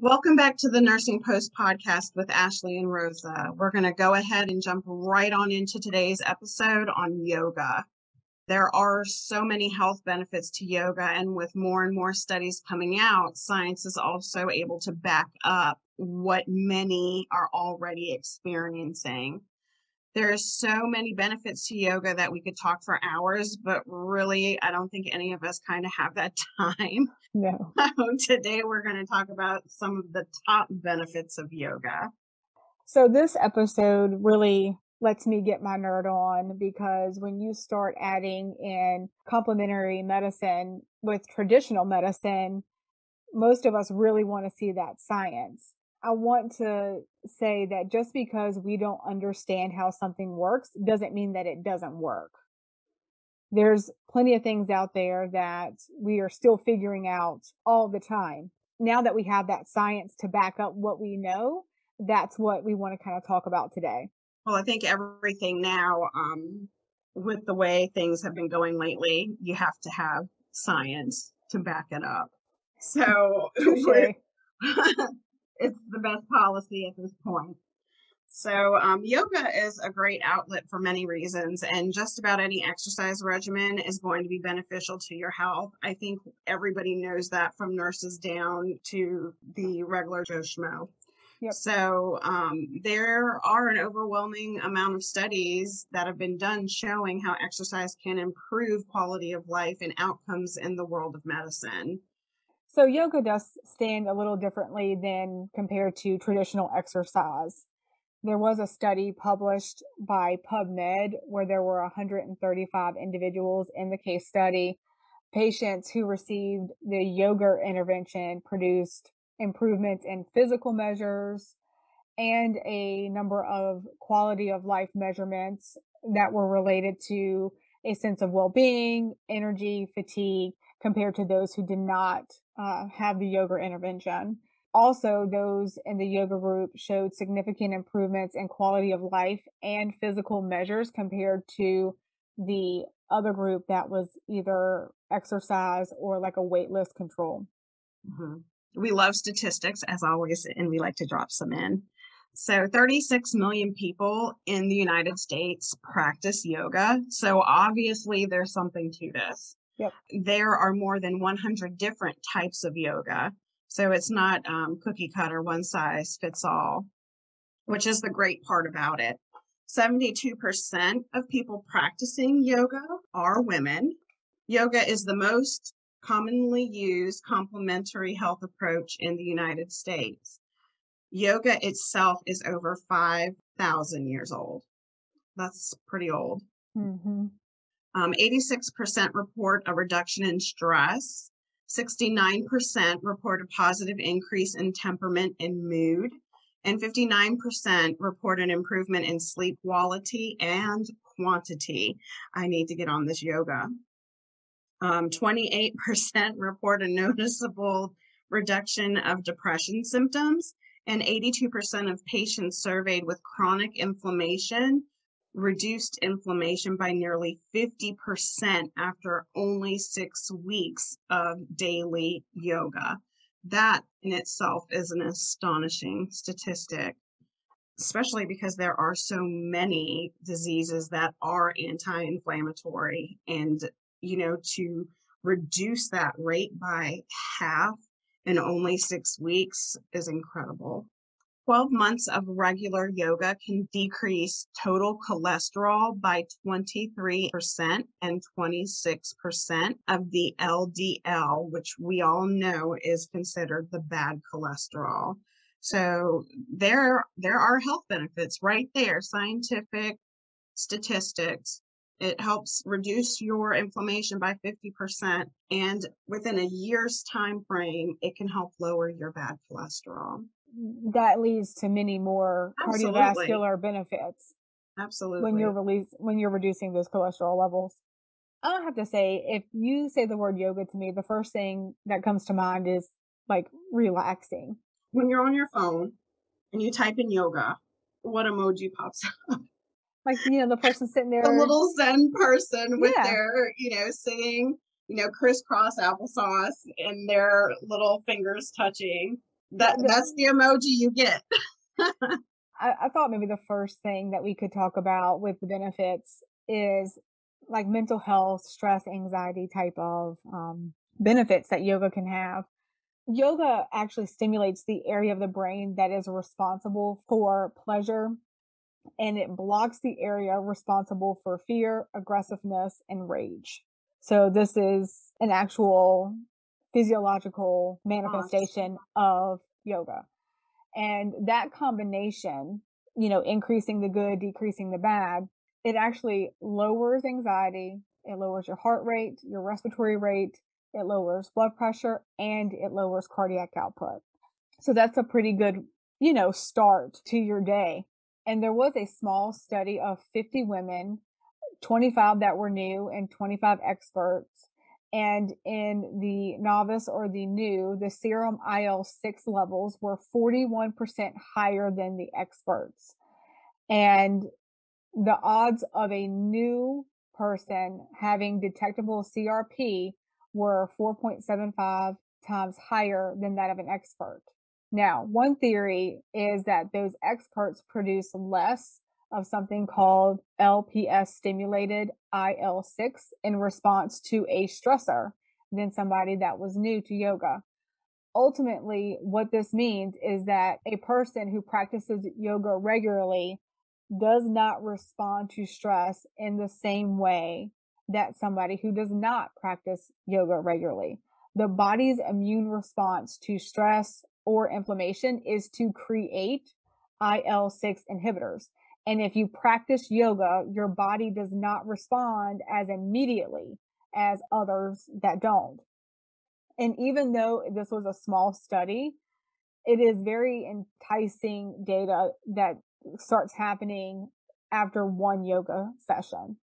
Welcome back to the Nursing Post podcast with Ashley and Rosa. We're going to go ahead and jump right on into today's episode on yoga. There are so many health benefits to yoga, and with more and more studies coming out, science is also able to back up what many are already experiencing. There's so many benefits to yoga that we could talk for hours, but really, I don't think any of us kind of have that time. No. Today, we're going to talk about some of the top benefits of yoga. So this episode really lets me get my nerd on, because when you start adding in complementary medicine with traditional medicine, most of us really want to see that science. I want to say that just because we don't understand how something works doesn't mean that it doesn't work. There's plenty of things out there that we are still figuring out all the time. Now that we have that science to back up what we know, that's what we want to kind of talk about today. Well, I think everything now, with the way things have been going lately, you have to have science to back it up. So Touche. it's the best policy at this point. So yoga is a great outlet for many reasons, and just about any exercise regimen is going to be beneficial to your health. I think everybody knows that, from nurses down to the regular Joe Schmo. Yep. So there are an overwhelming amount of studies that have been done showing how exercise can improve quality of life and outcomes in the world of medicine. So yoga does stand a little differently than compared to traditional exercise. There was a study published by PubMed where there were 135 individuals in the case study. Patients who received the yoga intervention produced improvements in physical measures and a number of quality of life measurements that were related to a sense of well-being, energy, fatigue, compared to those who did not have the yoga intervention. Also, those in the yoga group showed significant improvements in quality of life and physical measures compared to the other group that was either exercise or like a weightless control. Mm-hmm. We love statistics, as always, and we like to drop some in. So 36 million people in the United States practice yoga. So obviously there's something to this. Yep. There are more than 100 different types of yoga. So it's not cookie cutter, one size fits all, which is the great part about it. 72% of people practicing yoga are women. Yoga is the most commonly used complementary health approach in the United States. Yoga itself is over 5,000 years old. That's pretty old. Mm-hmm. 86% report a reduction in stress. 69% report a positive increase in temperament and mood. And 59% report an improvement in sleep quality and quantity. I need to get on this yoga. 28% report a noticeable reduction of depression symptoms, and 82% of patients surveyed with chronic inflammation reduced inflammation by nearly 50% after only 6 weeks of daily yoga. That in itself is an astonishing statistic, especially because there are so many diseases that are anti-inflammatory, and to reduce that rate by half in only 6 weeks is incredible. 12 months of regular yoga can decrease total cholesterol by 23% and 26% of the LDL, which we all know is considered the bad cholesterol. So there are health benefits right there, scientific statistics. It helps reduce your inflammation by 50%, and within a year's time frame, it can help lower your bad cholesterol. That leads to many more Absolutely. cardiovascular benefits Absolutely. when you're reducing those cholesterol levels. I have to say, if you say the word yoga to me, the first thing that comes to mind is like relaxing. When you're on your phone and you type in yoga, what emoji pops up? Like, the person sitting The there. little Zen person with Yeah. their, singing, crisscross applesauce and their little fingers touching. Yeah, That's the emoji you get. I thought maybe the first thing that we could talk about with the benefits is like mental health, stress, anxiety type of benefits that yoga can have. Yoga actually stimulates the area of the brain that is responsible for pleasure, and it blocks the area responsible for fear, aggressiveness, and rage. So this is an actual physiological Gosh. manifestation of yoga. And that combination, increasing the good, decreasing the bad, it actually lowers anxiety, it lowers your heart rate, your respiratory rate, it lowers blood pressure, and it lowers cardiac output. So that's a pretty good, start to your day. And there was a small study of 50 women, 25 that were new and 25 experts. And in the novice or the new, the serum IL-6 levels were 41% higher than the experts. And the odds of a new person having detectable CRP were 4.75 times higher than that of an expert. Now, one theory is that those experts produce less of something called LPS stimulated IL-6 in response to a stressor than somebody that was new to yoga. Ultimately, what this means is that a person who practices yoga regularly does not respond to stress in the same way that somebody who does not practice yoga regularly. The body's immune response to stress or inflammation is to create IL-6 inhibitors. And if you practice yoga, your body does not respond as immediately as others that don't. And even though this was a small study, it is very enticing data that starts happening after one yoga session,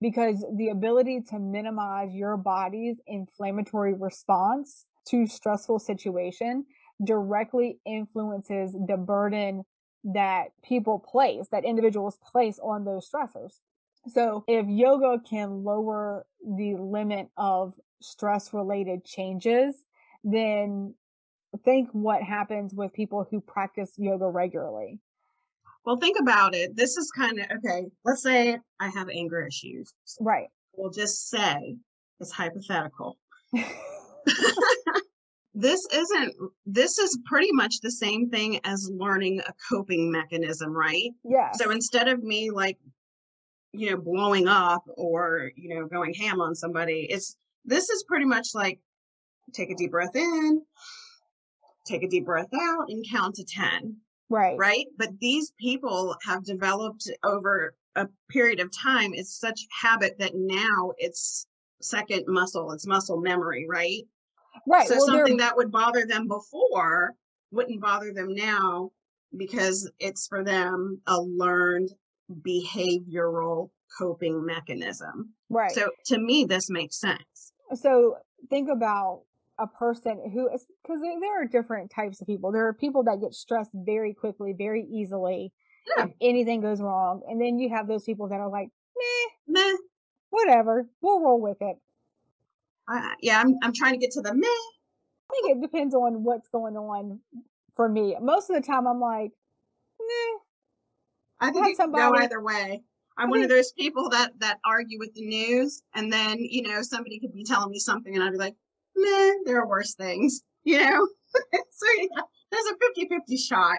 because the ability to minimize your body's inflammatory response to stressful situation directly influences the burden that individuals place on those stressors. So if yoga can lower the limit of stress related changes, then think what happens with people who practice yoga regularly. Well, think about it. This is kind of okay. Let's say I have anger issues. Right. We'll just say it's hypothetical. This is pretty much the same thing as learning a coping mechanism, right? So Yes. instead of me like, blowing up or, going ham on somebody, this is pretty much like take a deep breath in, take a deep breath out and count to 10. Right. Right? But these people have developed over a period of time. It's such habit that now it's second muscle, it's muscle memory, right? Right. So Well, something that would bother them before wouldn't bother them now because it's for them a learned behavioral coping mechanism. right. So to me, this makes sense. So think about a person who is, because there are different types of people. There are people that get stressed very quickly, very easily Yeah. if anything goes wrong. And then you have those people that are like, Meh. whatever, we'll roll with it. Yeah, I'm trying to get to the meh. I think it depends on what's going on for me. Most of the time, I'm like, nah. I I think had it could go somebody, either way. I'm I one of think, those people that argue with the news, and then somebody could be telling me something, and I'd be like, "Man, there are worse things." So there's a 50-50 shot.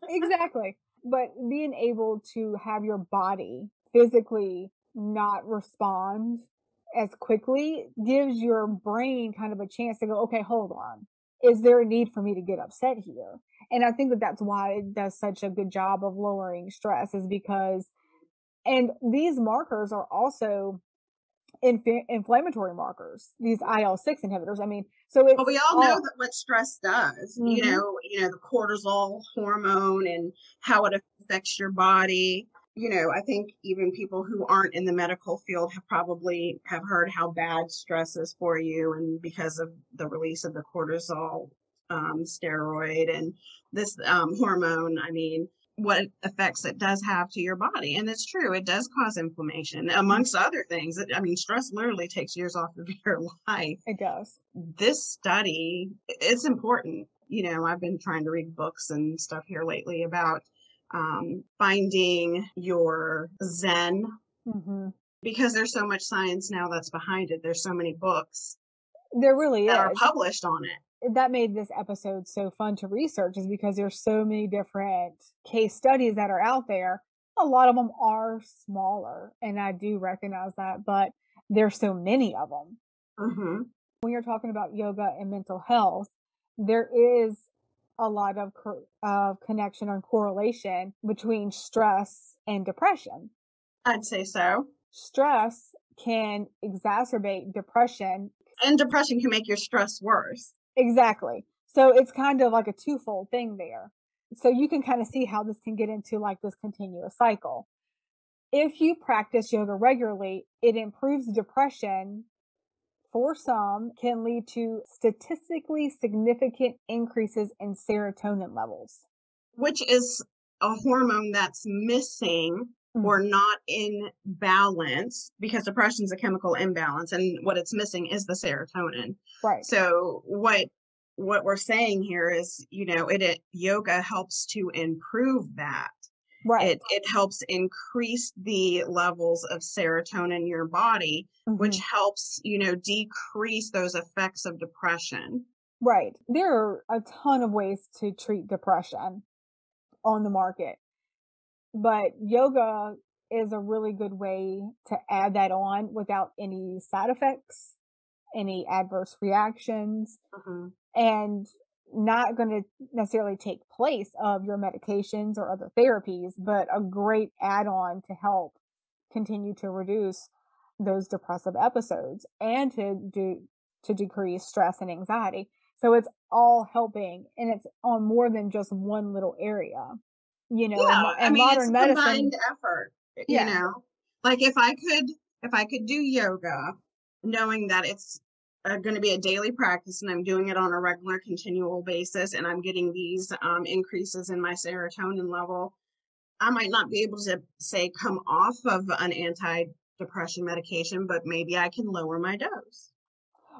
exactly. But being able to have your body physically not respond as quickly gives your brain kind of a chance to go, okay, hold on. Is there a need for me to get upset here? And I think that that's why it does such a good job of lowering stress, is because, and these markers are also inflammatory markers, these IL-6 inhibitors. I mean, so Well, it's we all know all, that what stress does. mm-hmm, The cortisol hormone and how it affects your body. I think even people who aren't in the medical field have probably have heard how bad stress is for you, and because of the release of the cortisol steroid and this hormone. I mean, what effects it does have to your body. And it's true, it does cause inflammation, amongst other things. I mean, stress literally takes years off of your life. it does. This study, it's important. I've been trying to read books and stuff here lately about finding your zen, Mhm. because there's so much science now that's behind it. There's so many books There really that are is. published on it. That made this episode so fun to research is because there's so many different case studies that are out there. A lot of them are smaller, and I do recognize that, but there's so many of them. Hmm. When you're talking about yoga and mental health, there is a lot of connection and correlation between stress and depression. I'd say so. Stress can exacerbate depression. And depression can make your stress worse. Exactly. So it's kind of like a twofold thing there. So you can kind of see how this can get into like this continuous cycle. If you practice yoga regularly, it improves depression. For some, can lead to statistically significant increases in serotonin levels. Which is a hormone that's missing Mm, or not in balance, because depression is a chemical imbalance, and what it's missing is the serotonin. right, So what we're saying here is, it yoga helps to improve that. right. It helps increase the levels of serotonin in your body, which Hmm. helps, decrease those effects of depression. Right. There are a ton of ways to treat depression on the market, but yoga is a really good way to add that on without any side effects, any adverse reactions, Mhm. and not going to necessarily take place of your medications or other therapies, but a great add on to help continue to reduce those depressive episodes and to decrease stress and anxiety. So it's all helping, and it's on more than just one little area. In, Yeah, I in mean, it's modern a medicine, combined effort, yeah, Like if I could do yoga, knowing that it's going to be a daily practice and I'm doing it on a regular continual basis and I'm getting these increases in my serotonin level, I might not be able to say come off of an antidepressant medication, but maybe I can lower my dose.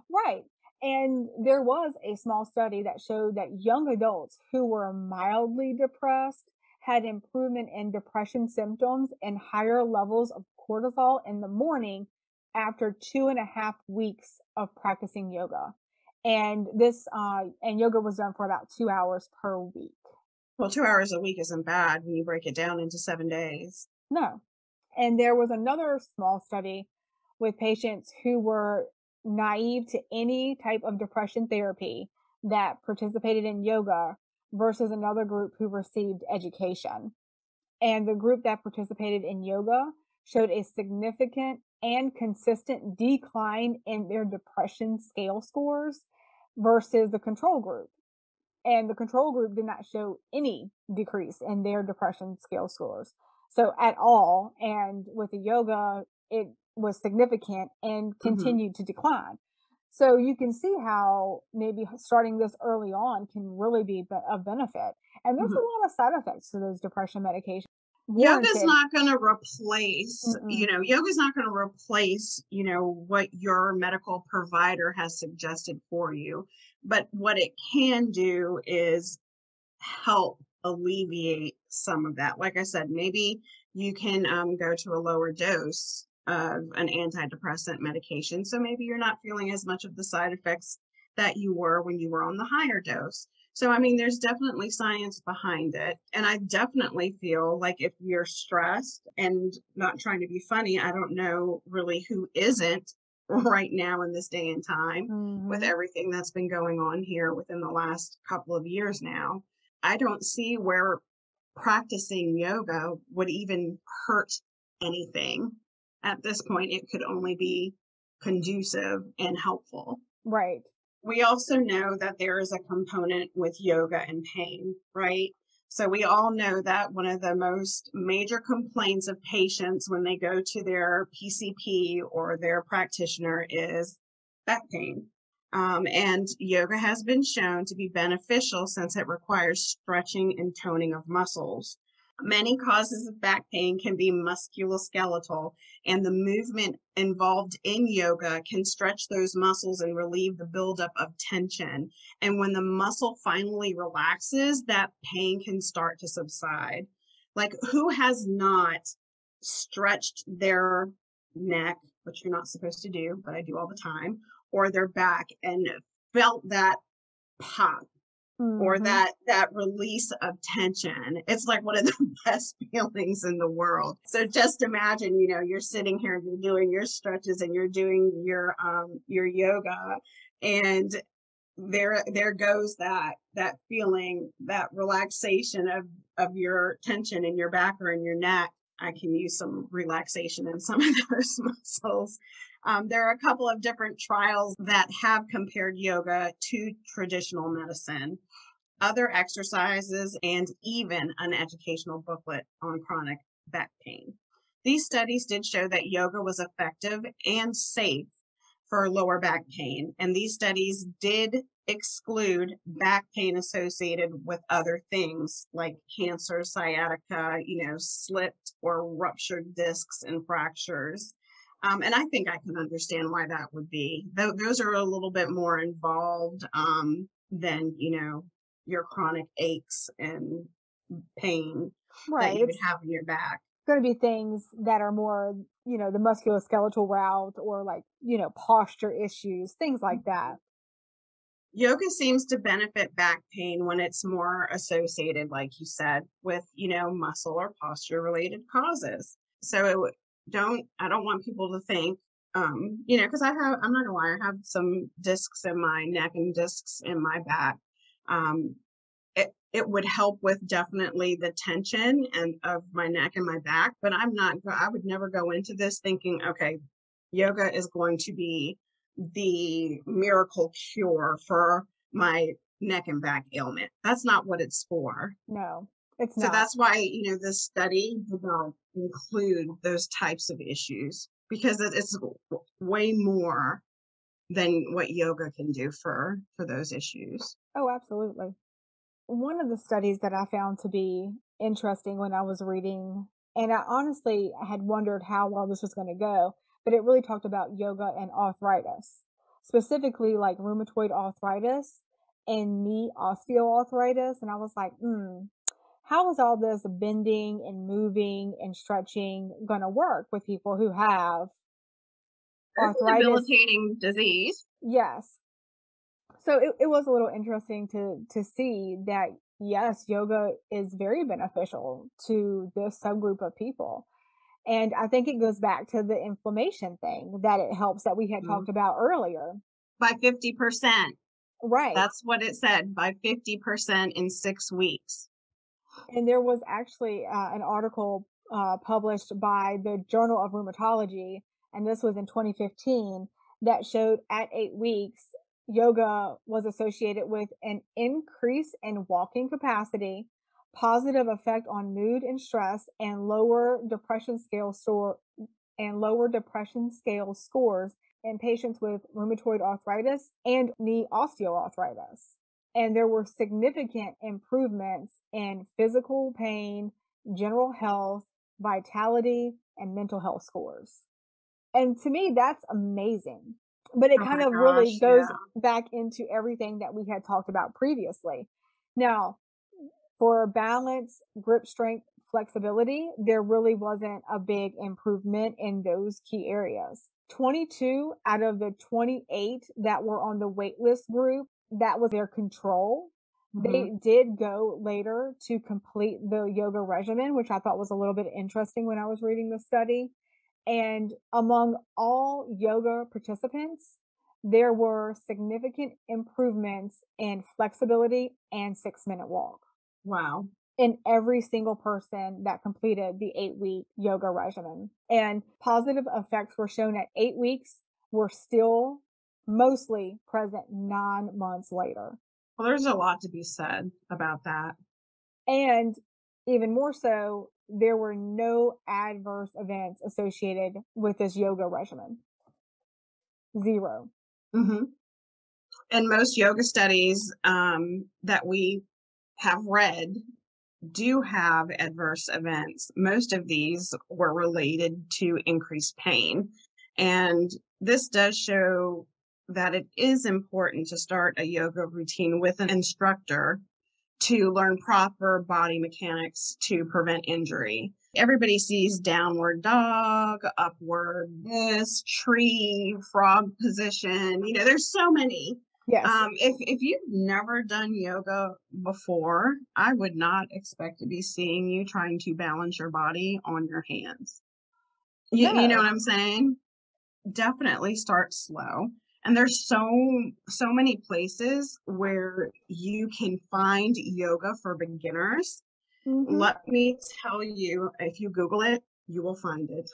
right. And there was a small study that showed that young adults who were mildly depressed had improvement in depression symptoms and higher levels of cortisol in the morning after 2.5 weeks of practicing yoga. And yoga was done for about 2 hours per week. Well, 2 hours a week isn't bad when you break it down into 7 days. No. And there was another small study with patients who were naive to any type of depression therapy that participated in yoga versus another group who received education. And the group that participated in yoga showed a significant and consistent decline in their depression scale scores versus the control group. And the control group did not show any decrease in their depression scale scores. So at all. And with the yoga, it was significant and Hmm. continued to decline. So you can see how maybe starting this early on can really be of benefit. And there's Hmm. a lot of side effects to those depression medications. Yoga's Warranted. not going to replace, Mm-mm. yoga's not going to replace, what your medical provider has suggested for you. But what it can do is help alleviate some of that. Like I said, maybe you can go to a lower dose of an antidepressant medication. So maybe you're not feeling as much of the side effects that you were when you were on the higher dose. So, I mean, there's definitely science behind it. And I definitely feel like if you're stressed, and not trying to be funny, I don't know really who isn't right now in this day and time with Mm-hmm. everything that's been going on here within the last couple of years now. I don't see where practicing yoga would even hurt anything. At this point, it could only be conducive and helpful. Right. We also know that there is a component with yoga and pain, right? So we all know that one of the most major complaints of patients when they go to their PCP or their practitioner is back pain. And yoga has been shown to be beneficial since it requires stretching and toning of muscles. Many causes of back pain can be musculoskeletal, and the movement involved in yoga can stretch those muscles and relieve the buildup of tension. And when the muscle finally relaxes, that pain can start to subside. Like, who has not stretched their neck, which you're not supposed to do, but I do all the time, or their back and felt that pop or Mhm. that release of tension? It's like one of the best feelings in the world. So just imagine, you're sitting here, you're doing your stretches and you're doing your yoga, and there goes that feeling, that relaxation of your tension in your back or in your neck. I can use some relaxation in some of those muscles. There are a couple of different trials that have compared yoga to traditional medicine, other exercises, and even an educational booklet on chronic back pain. These studies did show that yoga was effective and safe for lower back pain, and these studies did exclude back pain associated with other things like cancer, sciatica, slipped or ruptured discs and fractures. And I think I can understand why that would be. Those are a little bit more involved than, your chronic aches and pain that Right. you would It's have in your back. going to be things that are more, the musculoskeletal route or like, posture issues, things like that. Yoga seems to benefit back pain when it's more associated, like you said, with, muscle or posture related causes. So I don't want people to think, because I'm not gonna lie, I have some discs in my neck and discs in my back. Um, it would help with definitely the tension and of my neck and my back, but I would never go into this thinking, okay, yoga is going to be the miracle cure for my neck and back ailment. That's not what it's for. No, it's So not. that's why, this study did not include those types of issues, because it's way more than what yoga can do for those issues. Oh, absolutely. One of the studies that I found to be interesting when I was reading, and I honestly had wondered how well this was going to go, but it really talked about yoga and arthritis, specifically like rheumatoid arthritis and knee osteoarthritis. And I was like, how is all this bending and moving and stretching going to work with people who have It's a arthritis? debilitating disease. Yes. So it was a little interesting to see that yes, yoga is very beneficial to this subgroup of people. And I think it goes back to the inflammation thing that it helps that we had Mhm. talked about earlier. By 50%. Right. That's what it said, by 50% in 6 weeks. And there was actually an article published by the Journal of Rheumatology, and this was in 2015, that showed at 8 weeks, yoga was associated with an increase in walking capacity, positive effect on mood and stress, and lower depression scale scores in patients with rheumatoid arthritis and knee osteoarthritis. And there were significant improvements in physical pain, general health, vitality, and mental health scores. And to me, that's amazing. But it Oh kind my of really gosh, yeah. goes back into everything that we had talked about previously. Now, for balance, grip strength, flexibility, there really wasn't a big improvement in those key areas. 22 out of the 28 that were on the waitlist group, that was their control. Mhm. They did go later to complete the yoga regimen, which I thought was a little bit interesting when I was reading the study. And among all yoga participants, there were significant improvements in flexibility and 6-minute walk Wow. in every single person that completed the 8-week yoga regimen. And positive effects were shown at 8 weeks, were still mostly present 9 months later. Well, there's a lot to be said about that. And even more so, there were no adverse events associated with this yoga regimen. Zero. Mhm. And most yoga studies that we have read do have adverse events. Most of these were related to increased pain. And this does show that it is important to start a yoga routine with an instructor to learn proper body mechanics to prevent injury. Everybody sees downward dog, upward this, tree, frog position. There's so many. Yes, If you've never done yoga before, I would not expect to be seeing you trying to balance your body on your hands. You know no. what I'm saying? Definitely start slow. And there's so many places where you can find yoga for beginners. Mhm. Let me tell you, if you Google it, you will find it.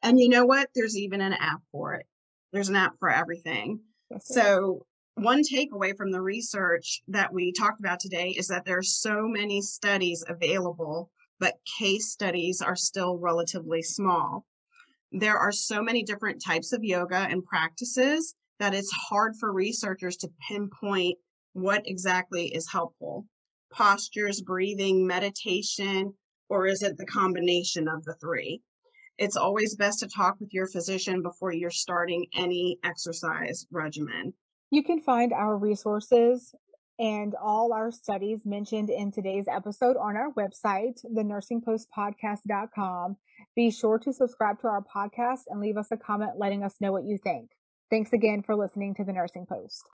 And you know what? There's even an app for it. There's an app for everything. Yes, there is. So, one takeaway from the research that we talked about today is that there's so many studies available, but case studies are still relatively small. There are so many different types of yoga and practices that it's hard for researchers to pinpoint what exactly is helpful. Postures, breathing, meditation, or is it the combination of the three? It's always best to talk with your physician before you're starting any exercise regimen. You can find our resources and all our studies mentioned in today's episode on our website, thenursingpostpodcast.com. Be sure to subscribe to our podcast and leave us a comment letting us know what you think. Thanks again for listening to The Nursing Post.